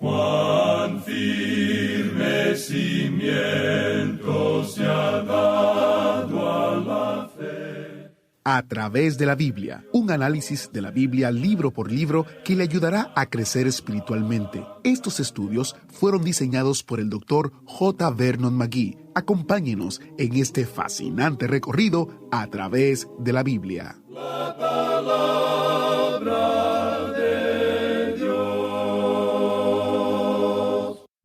Cuán firme cimiento se ha dado a la fe. A través de la Biblia, un análisis de la Biblia libro por libro que le ayudará a crecer espiritualmente. Estos estudios fueron diseñados por el Dr. J. Vernon McGee. Acompáñenos en este fascinante recorrido a través de la Biblia. La palabra de Dios.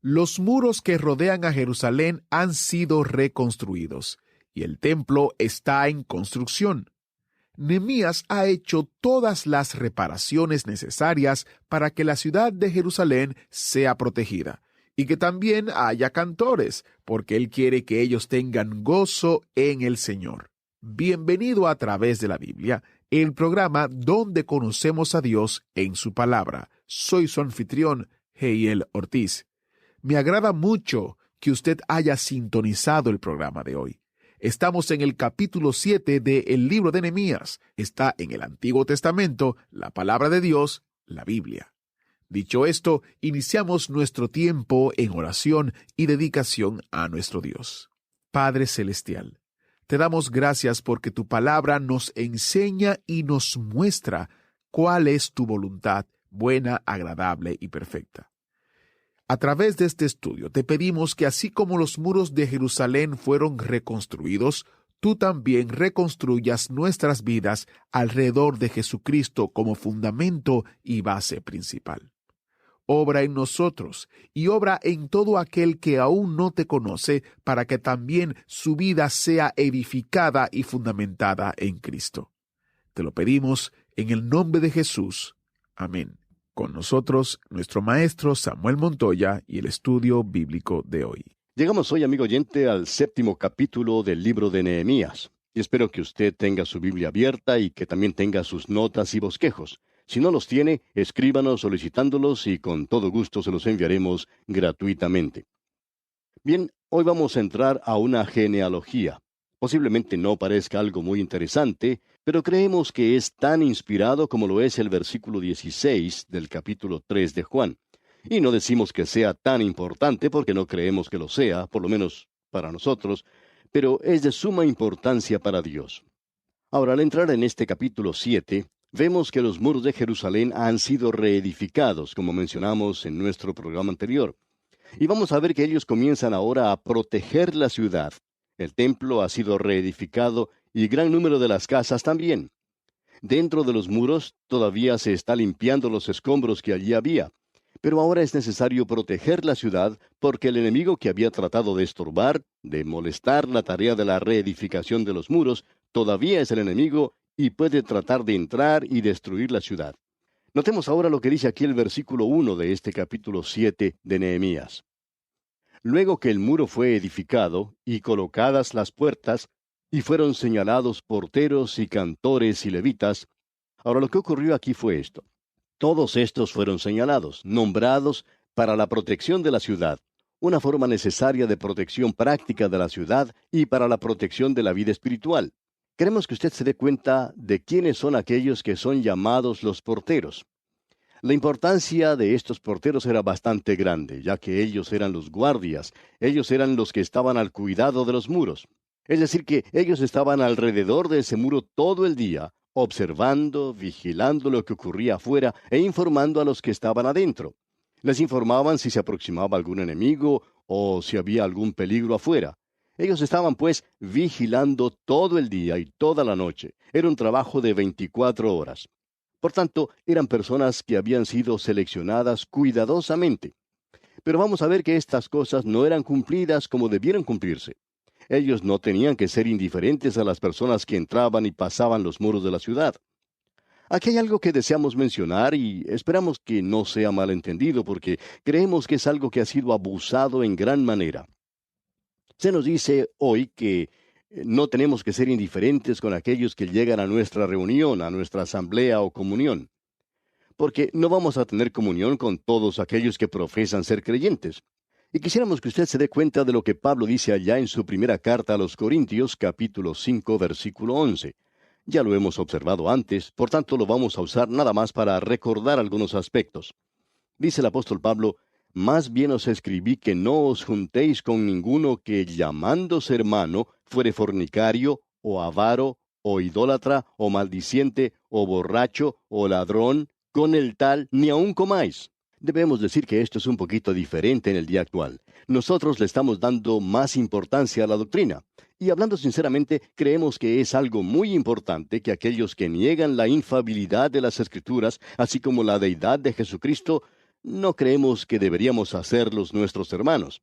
Los muros que rodean a Jerusalén han sido reconstruidos y el templo está en construcción. Nehemías ha hecho todas las reparaciones necesarias para que la ciudad de Jerusalén sea protegida y que también haya cantores, porque él quiere que ellos tengan gozo en el Señor. Bienvenido a través de la Biblia, el programa donde conocemos a Dios en su palabra. Soy su anfitrión, Heiel Ortiz. Me agrada mucho que usted haya sintonizado el programa de hoy. Estamos en el capítulo 7 del libro de Nehemías. Está en el Antiguo Testamento, la palabra de Dios, la Biblia. Dicho esto, iniciamos nuestro tiempo en oración y dedicación a nuestro Dios. Padre Celestial, te damos gracias porque tu palabra nos enseña y nos muestra cuál es tu voluntad, buena, agradable y perfecta. A través de este estudio te pedimos que así como los muros de Jerusalén fueron reconstruidos, tú también reconstruyas nuestras vidas alrededor de Jesucristo como fundamento y base principal. Obra en nosotros y obra en todo aquel que aún no te conoce para que también su vida sea edificada y fundamentada en Cristo. Te lo pedimos en el nombre de Jesús. Amén. Con nosotros, nuestro maestro Samuel Montoya y el estudio bíblico de hoy. Llegamos hoy, amigo oyente, al 7º capítulo del libro de Nehemías. Y espero que usted tenga su Biblia abierta y que también tenga sus notas y bosquejos. Si no los tiene, escríbanos solicitándolos y con todo gusto se los enviaremos gratuitamente. Bien, hoy vamos a entrar a una genealogía. Posiblemente no parezca algo muy interesante, pero creemos que es tan inspirado como lo es el versículo 16 del capítulo 3 de Juan. Y no decimos que sea tan importante porque no creemos que lo sea, por lo menos para nosotros, pero es de suma importancia para Dios. Ahora, al entrar en este capítulo 7, vemos que los muros de Jerusalén han sido reedificados, como mencionamos en nuestro programa anterior. Y vamos a ver que ellos comienzan ahora a proteger la ciudad. El templo ha sido reedificado y gran número de las casas también. Dentro de los muros todavía se está limpiando los escombros que allí había. Pero ahora es necesario proteger la ciudad porque el enemigo que había tratado de estorbar, de molestar la tarea de la reedificación de los muros, todavía es el enemigo y puede tratar de entrar y destruir la ciudad. Notemos ahora lo que dice aquí el versículo 1 de este capítulo 7 de Nehemías. Luego que el muro fue edificado y colocadas las puertas, y fueron señalados porteros y cantores y levitas. Ahora lo que ocurrió aquí fue esto. Todos estos fueron señalados, nombrados para la protección de la ciudad, una forma necesaria de protección práctica de la ciudad y para la protección de la vida espiritual. Queremos que usted se dé cuenta de quiénes son aquellos que son llamados los porteros. La importancia de estos porteros era bastante grande, ya que ellos eran los guardias, ellos eran los que estaban al cuidado de los muros. Es decir, que ellos estaban alrededor de ese muro todo el día, observando, vigilando lo que ocurría afuera e informando a los que estaban adentro. Les informaban si se aproximaba algún enemigo o si había algún peligro afuera. Ellos estaban, pues, vigilando todo el día y toda la noche. Era un trabajo de 24 horas. Por tanto, eran personas que habían sido seleccionadas cuidadosamente. Pero vamos a ver que estas cosas no eran cumplidas como debieran cumplirse. Ellos no tenían que ser indiferentes a las personas que entraban y pasaban los muros de la ciudad. Aquí hay algo que deseamos mencionar y esperamos que no sea malentendido porque creemos que es algo que ha sido abusado en gran manera. Se nos dice hoy que no tenemos que ser indiferentes con aquellos que llegan a nuestra reunión, a nuestra asamblea o comunión, porque no vamos a tener comunión con todos aquellos que profesan ser creyentes. Y quisiéramos que usted se dé cuenta de lo que Pablo dice allá en su primera carta a los Corintios, capítulo 5, versículo 11. Ya lo hemos observado antes, por tanto lo vamos a usar nada más para recordar algunos aspectos. Dice el apóstol Pablo: más bien os escribí que no os juntéis con ninguno que, llamándose hermano, fuere fornicario, o avaro, o idólatra, o maldiciente, o borracho, o ladrón, con el tal ni aun comáis. Debemos decir que esto es un poquito diferente en el día actual. Nosotros le estamos dando más importancia a la doctrina. Y hablando sinceramente, creemos que es algo muy importante que aquellos que niegan la infalibilidad de las Escrituras, así como la deidad de Jesucristo, no creemos que deberíamos hacerlos nuestros hermanos.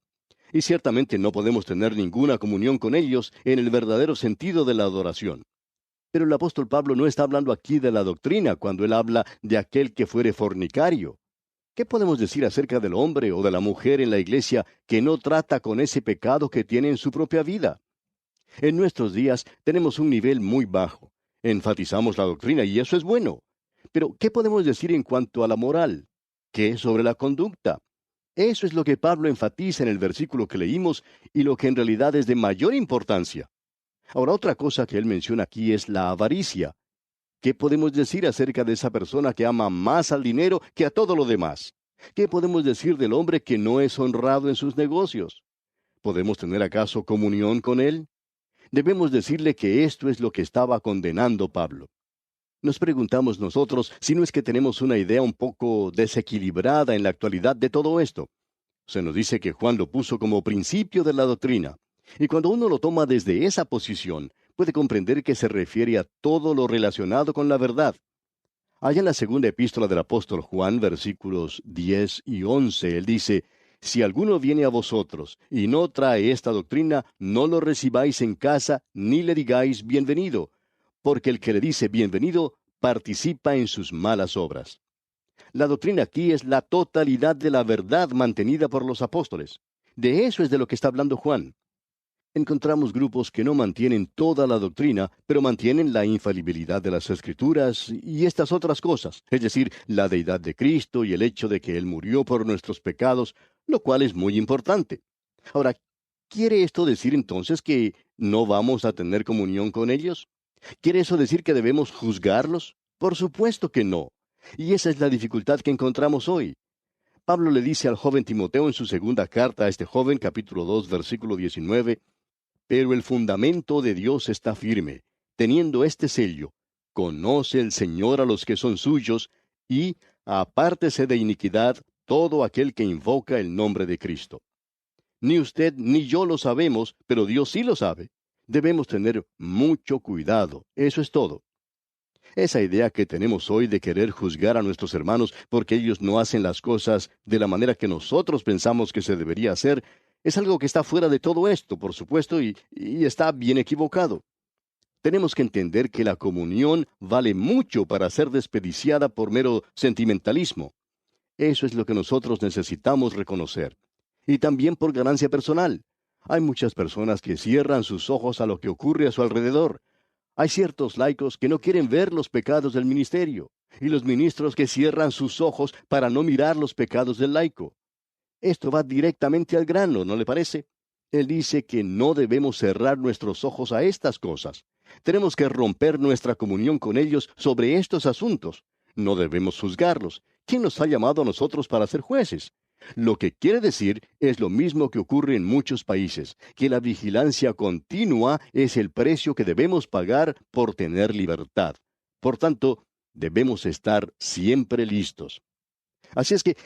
Y ciertamente no podemos tener ninguna comunión con ellos en el verdadero sentido de la adoración. Pero el apóstol Pablo no está hablando aquí de la doctrina cuando él habla de aquel que fuere fornicario. ¿Qué podemos decir acerca del hombre o de la mujer en la iglesia que no trata con ese pecado que tiene en su propia vida? En nuestros días tenemos un nivel muy bajo. Enfatizamos la doctrina y eso es bueno. Pero, ¿qué podemos decir en cuanto a la moral? ¿Qué sobre la conducta? Eso es lo que Pablo enfatiza en el versículo que leímos y lo que en realidad es de mayor importancia. Ahora, otra cosa que él menciona aquí es la avaricia. ¿Qué podemos decir acerca de esa persona que ama más al dinero que a todo lo demás? ¿Qué podemos decir del hombre que no es honrado en sus negocios? ¿Podemos tener acaso comunión con él? Debemos decirle que esto es lo que estaba condenando Pablo. Nos preguntamos nosotros si no es que tenemos una idea un poco desequilibrada en la actualidad de todo esto. Se nos dice que Juan lo puso como principio de la doctrina. Y cuando uno lo toma desde esa posición, puede comprender que se refiere a todo lo relacionado con la verdad. Allá en la segunda epístola del apóstol Juan, versículos 10 y 11, él dice: Si alguno viene a vosotros y no trae esta doctrina, no lo recibáis en casa, ni le digáis bienvenido, porque el que le dice bienvenido participa en sus malas obras. La doctrina aquí es la totalidad de la verdad mantenida por los apóstoles. De eso es de lo que está hablando Juan. Encontramos grupos que no mantienen toda la doctrina, pero mantienen la infalibilidad de las Escrituras y estas otras cosas, es decir, la deidad de Cristo y el hecho de que Él murió por nuestros pecados, lo cual es muy importante. Ahora, ¿quiere esto decir entonces que no vamos a tener comunión con ellos? ¿Quiere eso decir que debemos juzgarlos? Por supuesto que no. Y esa es la dificultad que encontramos hoy. Pablo le dice al joven Timoteo en su segunda carta a este joven, capítulo 2, versículo 19, pero el fundamento de Dios está firme, teniendo este sello: conoce el Señor a los que son suyos, y apártese de iniquidad todo aquel que invoca el nombre de Cristo. Ni usted ni yo lo sabemos, pero Dios sí lo sabe. Debemos tener mucho cuidado, eso es todo. Esa idea que tenemos hoy de querer juzgar a nuestros hermanos porque ellos no hacen las cosas de la manera que nosotros pensamos que se debería hacer, es algo que está fuera de todo esto, por supuesto, y está bien equivocado. Tenemos que entender que la comunión vale mucho para ser desperdiciada por mero sentimentalismo. Eso es lo que nosotros necesitamos reconocer. Y también por ganancia personal. Hay muchas personas que cierran sus ojos a lo que ocurre a su alrededor. Hay ciertos laicos que no quieren ver los pecados del ministerio, y los ministros que cierran sus ojos para no mirar los pecados del laico. Esto va directamente al grano, ¿no le parece? Él dice que no debemos cerrar nuestros ojos a estas cosas. Tenemos que romper nuestra comunión con ellos sobre estos asuntos. No debemos juzgarlos. ¿Quién nos ha llamado a nosotros para ser jueces? Lo que quiere decir es lo mismo que ocurre en muchos países, que la vigilancia continua es el precio que debemos pagar por tener libertad. Por tanto, debemos estar siempre listos. Así es que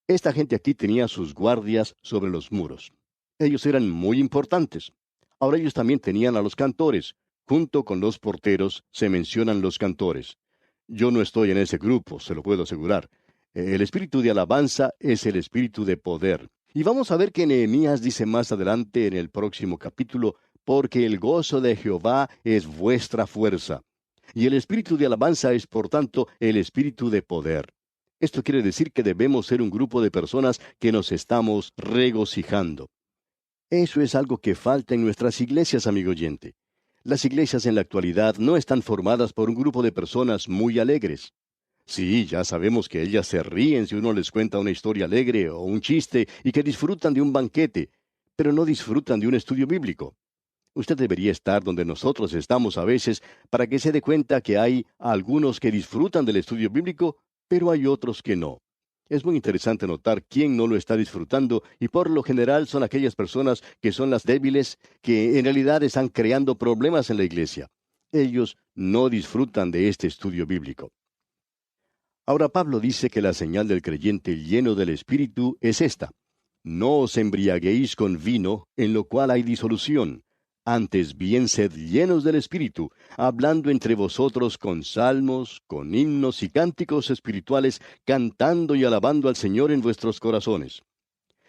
esta gente aquí tenía sus guardias sobre los muros. Ellos eran muy importantes. Ahora ellos también tenían a los cantores. Junto con los porteros se mencionan los cantores. Yo no estoy en ese grupo, se lo puedo asegurar. El espíritu de alabanza es el espíritu de poder. Y vamos a ver que Nehemías dice más adelante en el próximo capítulo: porque el gozo de Jehová es vuestra fuerza. Y el espíritu de alabanza es, por tanto, el espíritu de poder. Esto quiere decir que debemos ser un grupo de personas que nos estamos regocijando. Eso es algo que falta en nuestras iglesias, amigo oyente. Las iglesias en la actualidad no están formadas por un grupo de personas muy alegres. Sí, ya sabemos que ellas se ríen si uno les cuenta una historia alegre o un chiste y que disfrutan de un banquete, pero no disfrutan de un estudio bíblico. Usted debería estar donde nosotros estamos a veces para que se dé cuenta que hay algunos que disfrutan del estudio bíblico, pero hay otros que no. Es muy interesante notar quién no lo está disfrutando y por lo general son aquellas personas que son las débiles, que en realidad están creando problemas en la iglesia. Ellos no disfrutan de este estudio bíblico. Ahora Pablo dice que la señal del creyente lleno del Espíritu es esta: no os embriaguéis con vino, en lo cual hay disolución. Antes bien sed llenos del Espíritu, hablando entre vosotros con salmos, con himnos y cánticos espirituales, cantando y alabando al Señor en vuestros corazones.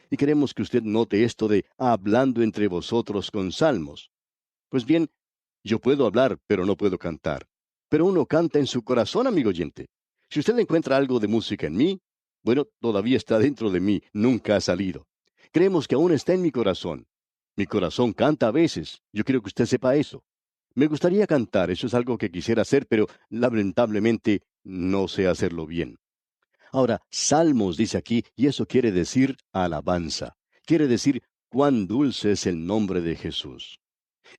Y queremos que usted note esto de hablando entre vosotros con salmos. Pues bien, yo puedo hablar, pero no puedo cantar. Pero uno canta en su corazón, amigo oyente. Si usted encuentra algo de música en mí, bueno, todavía está dentro de mí, nunca ha salido. Creemos que aún está en mi corazón. Mi corazón canta a veces. Yo quiero que usted sepa eso. Me gustaría cantar, eso es algo que quisiera hacer, pero lamentablemente no sé hacerlo bien. Ahora, salmos dice aquí, y eso quiere decir alabanza. Quiere decir cuán dulce es el nombre de Jesús.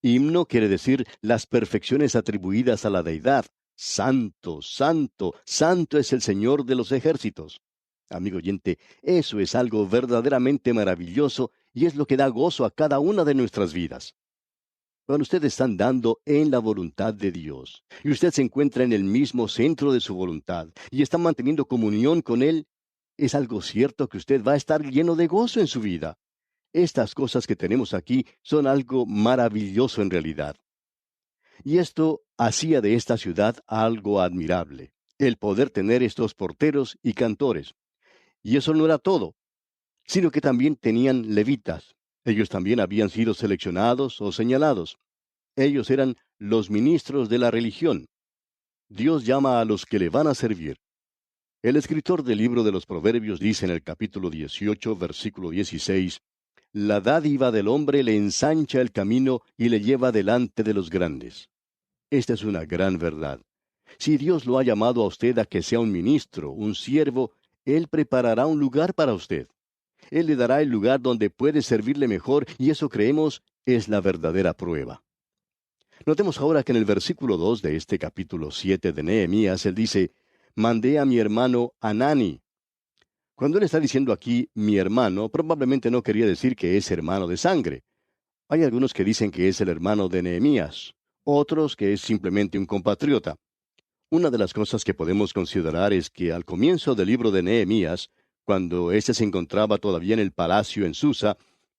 Himno quiere decir las perfecciones atribuidas a la deidad. Santo, santo, santo es el Señor de los ejércitos. Amigo oyente, eso es algo verdaderamente maravilloso y es lo que da gozo a cada una de nuestras vidas. Cuando usted está andando en la voluntad de Dios y usted se encuentra en el mismo centro de su voluntad y está manteniendo comunión con Él, es algo cierto que usted va a estar lleno de gozo en su vida. Estas cosas que tenemos aquí son algo maravilloso en realidad. Y esto hacía de esta ciudad algo admirable, el poder tener estos porteros y cantores. Y eso no era todo, sino que también tenían levitas. Ellos también habían sido seleccionados o señalados. Ellos eran los ministros de la religión. Dios llama a los que le van a servir. El escritor del libro de los Proverbios dice en el capítulo 18, versículo 16, la dádiva del hombre le ensancha el camino y le lleva delante de los grandes. Esta es una gran verdad. Si Dios lo ha llamado a usted a que sea un ministro, un siervo, Él preparará un lugar para usted. Él le dará el lugar donde puede servirle mejor y eso creemos es la verdadera prueba. Notemos ahora que en el versículo 2 de este capítulo 7 de Nehemías, él dice, mandé a mi hermano Hanani. Cuando él está diciendo aquí mi hermano, probablemente no quería decir que es hermano de sangre. Hay algunos que dicen que es el hermano de Nehemías, otros que es simplemente un compatriota. Una de las cosas que podemos considerar es que al comienzo del libro de Nehemías, cuando éste se encontraba todavía en el palacio en Susa,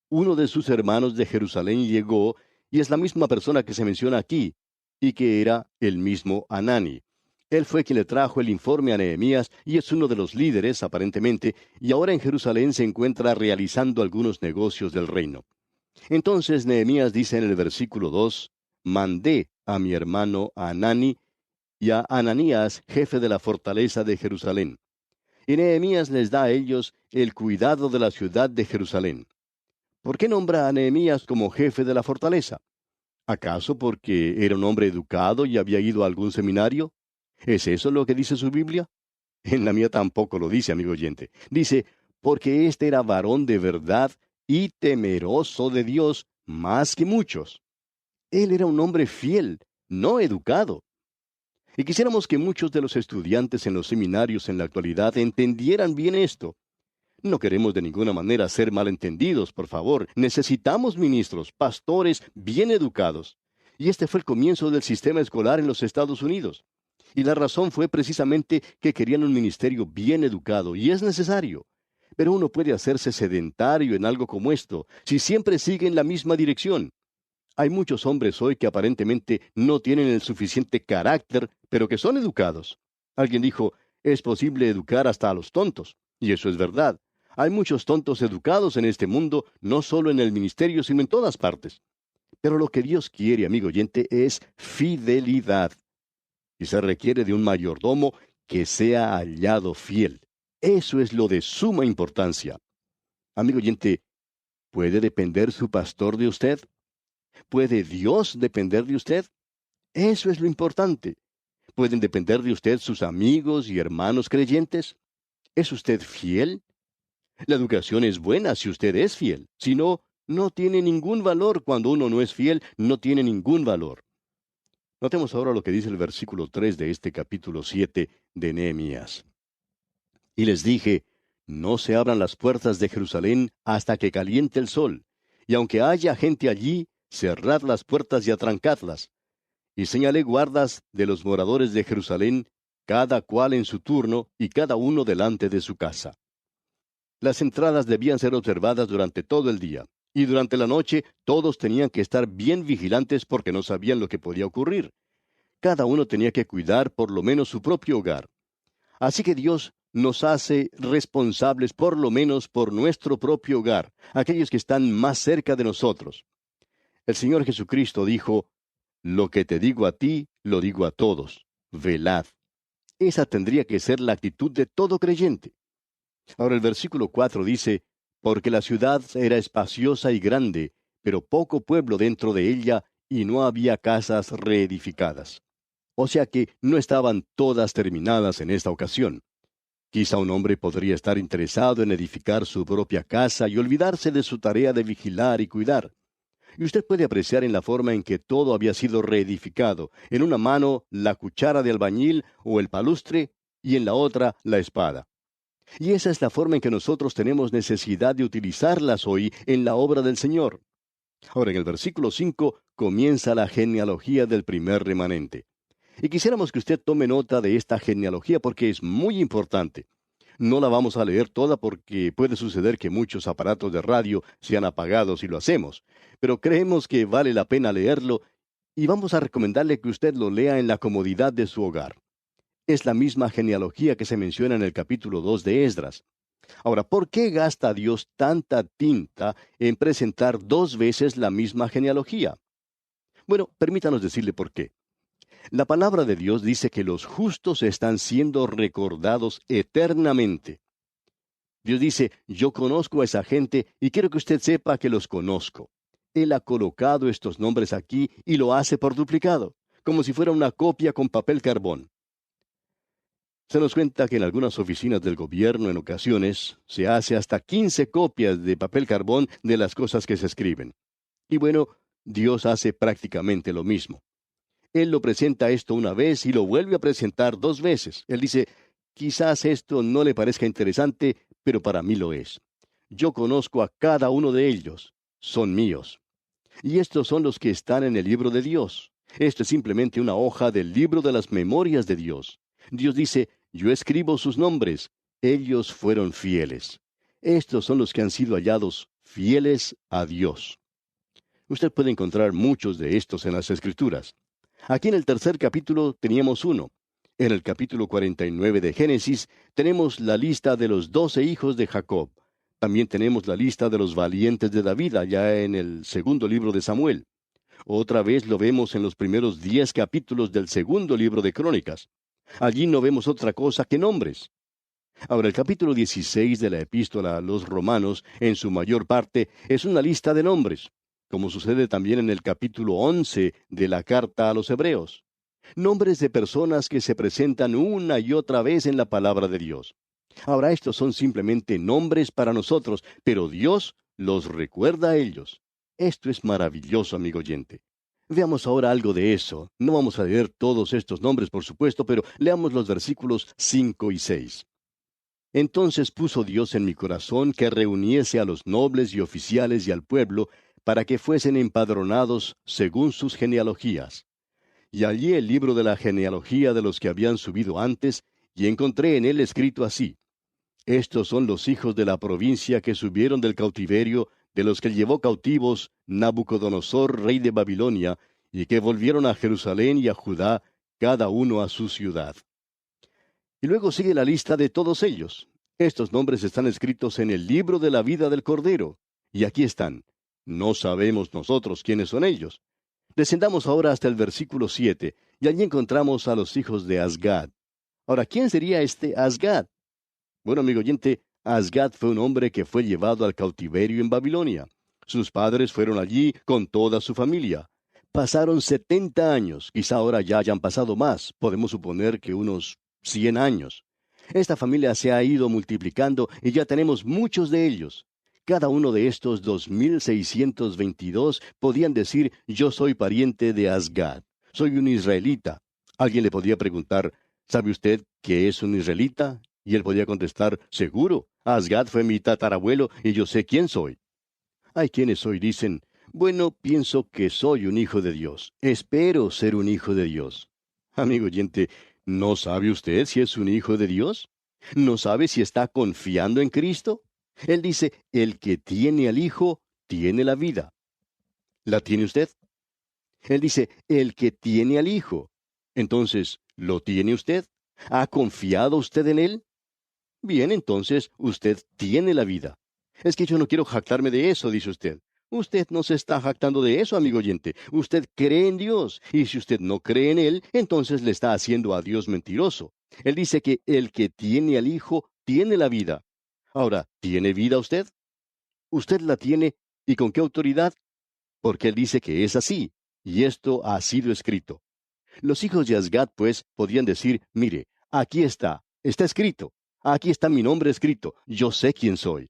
uno de sus hermanos de Jerusalén llegó, y es la misma persona que se menciona aquí, y que era el mismo Hanani. Él fue quien le trajo el informe a Nehemías, y es uno de los líderes, aparentemente, y ahora en Jerusalén se encuentra realizando algunos negocios del reino. Entonces Nehemías dice en el versículo 2, mandé a mi hermano Hanani y a Ananías, jefe de la fortaleza de Jerusalén. Y Nehemías les da a ellos el cuidado de la ciudad de Jerusalén. ¿Por qué nombra a Nehemías como jefe de la fortaleza? ¿Acaso porque era un hombre educado y había ido a algún seminario? ¿Es eso lo que dice su Biblia? En la mía tampoco lo dice, amigo oyente. Dice, porque éste era varón de verdad y temeroso de Dios más que muchos. Él era un hombre fiel, no educado. Y quisiéramos que muchos de los estudiantes en los seminarios en la actualidad entendieran bien esto. No queremos de ninguna manera ser malentendidos, por favor. Necesitamos ministros, pastores bien educados. Y este fue el comienzo del sistema escolar en los Estados Unidos. Y la razón fue precisamente que querían un ministerio bien educado, y es necesario. Pero uno puede hacerse sedentario en algo como esto, si siempre sigue en la misma dirección. Hay muchos hombres hoy que aparentemente no tienen el suficiente carácter, pero que son educados. Alguien dijo, es posible educar hasta a los tontos. Y eso es verdad. Hay muchos tontos educados en este mundo, no solo en el ministerio, sino en todas partes. Pero lo que Dios quiere, amigo oyente, es fidelidad. Y se requiere de un mayordomo que sea hallado fiel. Eso es lo de suma importancia. Amigo oyente, ¿puede depender su pastor de usted? ¿Puede Dios depender de usted? Eso es lo importante. ¿Pueden depender de usted sus amigos y hermanos creyentes? ¿Es usted fiel? La educación es buena si usted es fiel. Si no, no tiene ningún valor. Cuando uno no es fiel, no tiene ningún valor. Notemos ahora lo que dice el versículo 3 de este capítulo 7 de Nehemías. Y les dije, no se abran las puertas de Jerusalén hasta que caliente el sol, y aunque haya gente allí, cerrad las puertas y atrancadlas. Y señalé guardas de los moradores de Jerusalén, cada cual en su turno, y cada uno delante de su casa. Las entradas debían ser observadas durante todo el día, y durante la noche todos tenían que estar bien vigilantes porque no sabían lo que podía ocurrir. Cada uno tenía que cuidar por lo menos su propio hogar. Así que Dios nos hace responsables por lo menos por nuestro propio hogar, aquellos que están más cerca de nosotros. El Señor Jesucristo dijo, lo que te digo a ti, lo digo a todos. Velad. Esa tendría que ser la actitud de todo creyente. Ahora el versículo 4 dice, porque la ciudad era espaciosa y grande, pero poco pueblo dentro de ella, y no había casas reedificadas. O sea que no estaban todas terminadas en esta ocasión. Quizá un hombre podría estar interesado en edificar su propia casa y olvidarse de su tarea de vigilar y cuidar. Y usted puede apreciar en la forma en que todo había sido reedificado, en una mano la cuchara de albañil o el palustre, y en la otra la espada. Y esa es la forma en que nosotros tenemos necesidad de utilizarlas hoy en la obra del Señor. Ahora, en el versículo 5 comienza la genealogía del primer remanente. Y quisiéramos que usted tome nota de esta genealogía porque es muy importante. No la vamos a leer toda porque puede suceder que muchos aparatos de radio sean apagados si lo hacemos, pero creemos que vale la pena leerlo y vamos a recomendarle que usted lo lea en la comodidad de su hogar. Es la misma genealogía que se menciona en el capítulo 2 de Esdras. Ahora, ¿por qué gasta Dios tanta tinta en presentar 2 veces la misma genealogía? Bueno, permítanos decirle por qué. La palabra de Dios dice que los justos están siendo recordados eternamente. Dios dice, yo conozco a esa gente y quiero que usted sepa que los conozco. Él ha colocado estos nombres aquí y lo hace por duplicado, como si fuera una copia con papel carbón. Se nos cuenta que en algunas oficinas del gobierno en ocasiones se hace hasta 15 copias de papel carbón de las cosas que se escriben. Y bueno, Dios hace prácticamente lo mismo. Él lo presenta esto una vez y lo vuelve a presentar 2 veces. Él dice, quizás esto no le parezca interesante, pero para mí lo es. Yo conozco a cada uno de ellos. Son míos. Y estos son los que están en el libro de Dios. Esto es simplemente una hoja del libro de las memorias de Dios. Dios dice, yo escribo sus nombres. Ellos fueron fieles. Estos son los que han sido hallados fieles a Dios. Usted puede encontrar muchos de estos en las Escrituras. Aquí en el tercer capítulo teníamos uno. En el capítulo 49 de Génesis tenemos la lista de los 12 hijos de Jacob. También tenemos la lista de los valientes de David allá en el segundo libro de Samuel. Otra vez lo vemos en los primeros 10 capítulos del segundo libro de Crónicas. Allí no vemos otra cosa que nombres. Ahora, el capítulo 16 de la epístola a los Romanos, en su mayor parte, es una lista de nombres, como sucede también en el capítulo 11 de la carta a los Hebreos. Nombres de personas que se presentan una y otra vez en la palabra de Dios. Ahora, estos son simplemente nombres para nosotros, pero Dios los recuerda a ellos. Esto es maravilloso, amigo oyente. Veamos ahora algo de eso. No vamos a leer todos estos nombres, por supuesto, pero leamos los versículos 5 y 6. Entonces puso Dios en mi corazón que reuniese a los nobles y oficiales y al pueblo, para que fuesen empadronados según sus genealogías. Y hallé el libro de la genealogía de los que habían subido antes, y encontré en él escrito así: Estos son los hijos de la provincia que subieron del cautiverio, de los que llevó cautivos Nabucodonosor, rey de Babilonia, y que volvieron a Jerusalén y a Judá, cada uno a su ciudad. Y luego sigue la lista de todos ellos. Estos nombres están escritos en el libro de la vida del Cordero. Y aquí están. No sabemos nosotros quiénes son ellos. Descendamos ahora hasta el versículo 7, y allí encontramos a los hijos de Azgad. Ahora, ¿quién sería este Azgad? Bueno, amigo oyente, Azgad fue un hombre que fue llevado al cautiverio en Babilonia. Sus padres fueron allí con toda su familia. Pasaron 70 años, quizá ahora ya hayan pasado más, podemos suponer que unos 100 años. Esta familia se ha ido multiplicando y ya tenemos muchos de ellos. Cada uno de estos 2622 podían decir, yo soy pariente de Azgad, soy un israelita. Alguien le podía preguntar, ¿sabe usted qué es un israelita? Y él podía contestar, seguro, Asgad fue mi tatarabuelo y yo sé quién soy. Hay quienes hoy dicen, bueno, pienso que soy un hijo de Dios. Espero ser un hijo de Dios. Amigo oyente, ¿no sabe usted si es un hijo de Dios? ¿No sabe si está confiando en Cristo? Él dice, el que tiene al Hijo, tiene la vida. ¿La tiene usted? Él dice, el que tiene al Hijo. Entonces, ¿lo tiene usted? ¿Ha confiado usted en Él? Bien, entonces, usted tiene la vida. Es que yo no quiero jactarme de eso, dice usted. Usted no se está jactando de eso, amigo oyente. Usted cree en Dios. Y si usted no cree en Él, entonces le está haciendo a Dios mentiroso. Él dice que el que tiene al Hijo tiene la vida. Ahora, ¿tiene vida usted? Usted la tiene. ¿Y con qué autoridad? Porque Él dice que es así. Y esto ha sido escrito. Los hijos de Asgad, pues, podían decir, mire, aquí está escrito. Aquí está mi nombre escrito. Yo sé quién soy.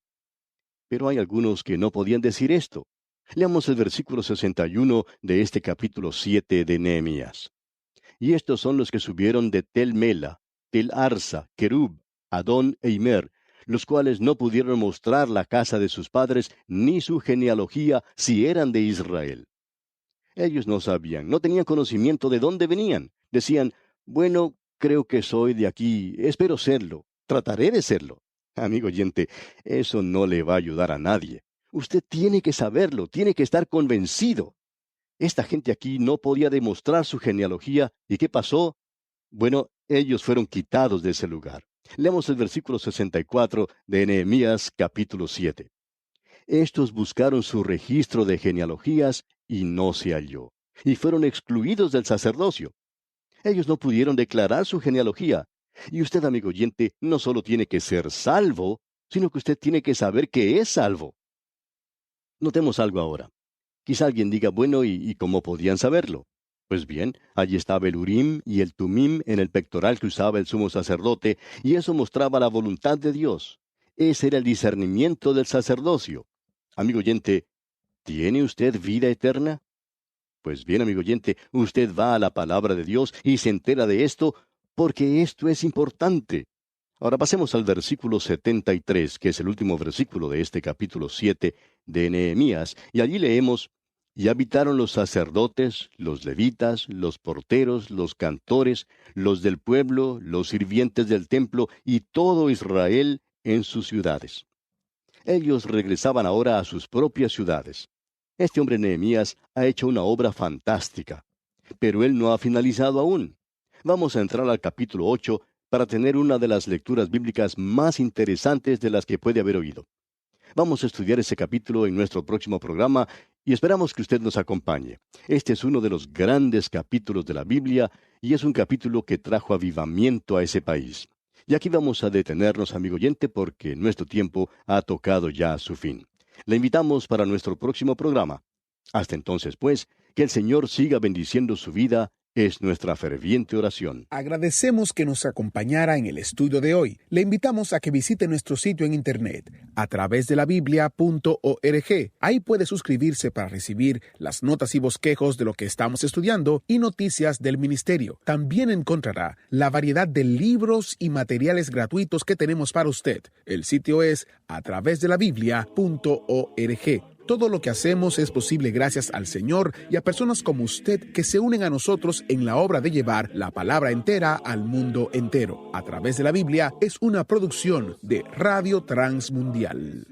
Pero hay algunos que no podían decir esto. Leamos el versículo 61 de este capítulo 7 de Nehemías. Y estos son los que subieron de Tel Mela, Tel Arsa, Kerub, Adón e Imer, los cuales no pudieron mostrar la casa de sus padres ni su genealogía si eran de Israel. Ellos no sabían, no tenían conocimiento de dónde venían. Decían, bueno, creo que soy de aquí, espero serlo, trataré de serlo. Amigo oyente, eso no le va a ayudar a nadie. Usted tiene que saberlo, tiene que estar convencido. Esta gente aquí no podía demostrar su genealogía. ¿Y qué pasó? Bueno, ellos fueron quitados de ese lugar. Leamos el versículo 64 de Nehemías capítulo 7. Estos buscaron su registro de genealogías y no se halló, y fueron excluidos del sacerdocio. Ellos no pudieron declarar su genealogía. Y usted, amigo oyente, no solo tiene que ser salvo, sino que usted tiene que saber que es salvo. Notemos algo ahora. Quizá alguien diga, bueno, ¿y cómo podían saberlo? Pues bien, allí estaba el Urim y el Tumim en el pectoral que usaba el sumo sacerdote, y eso mostraba la voluntad de Dios. Ese era el discernimiento del sacerdocio. Amigo oyente, ¿tiene usted vida eterna? Pues bien, amigo oyente, usted va a la palabra de Dios y se entera de esto, porque esto es importante. Ahora pasemos al versículo 73, que es el último versículo de este capítulo 7 de Nehemías, y allí leemos, y habitaron los sacerdotes, los levitas, los porteros, los cantores, los del pueblo, los sirvientes del templo, y todo Israel en sus ciudades. Ellos regresaban ahora a sus propias ciudades. Este hombre Nehemías ha hecho una obra fantástica, pero él no ha finalizado aún. Vamos a entrar al capítulo 8 para tener una de las lecturas bíblicas más interesantes de las que puede haber oído. Vamos a estudiar ese capítulo en nuestro próximo programa y esperamos que usted nos acompañe. Este es uno de los grandes capítulos de la Biblia y es un capítulo que trajo avivamiento a ese país. Y aquí vamos a detenernos, amigo oyente, porque nuestro tiempo ha tocado ya su fin. Le invitamos para nuestro próximo programa. Hasta entonces, pues, que el Señor siga bendiciendo su vida, es nuestra ferviente oración. Agradecemos que nos acompañara en el estudio de hoy. Le invitamos a que visite nuestro sitio en internet a través de la biblia.org. Ahí puede suscribirse para recibir las notas y bosquejos de lo que estamos estudiando y noticias del ministerio. También encontrará la variedad de libros y materiales gratuitos que tenemos para usted. El sitio es a través de la biblia.org. Todo lo que hacemos es posible gracias al Señor y a personas como usted que se unen a nosotros en la obra de llevar la palabra entera al mundo entero. A través de la Biblia es una producción de Radio Transmundial.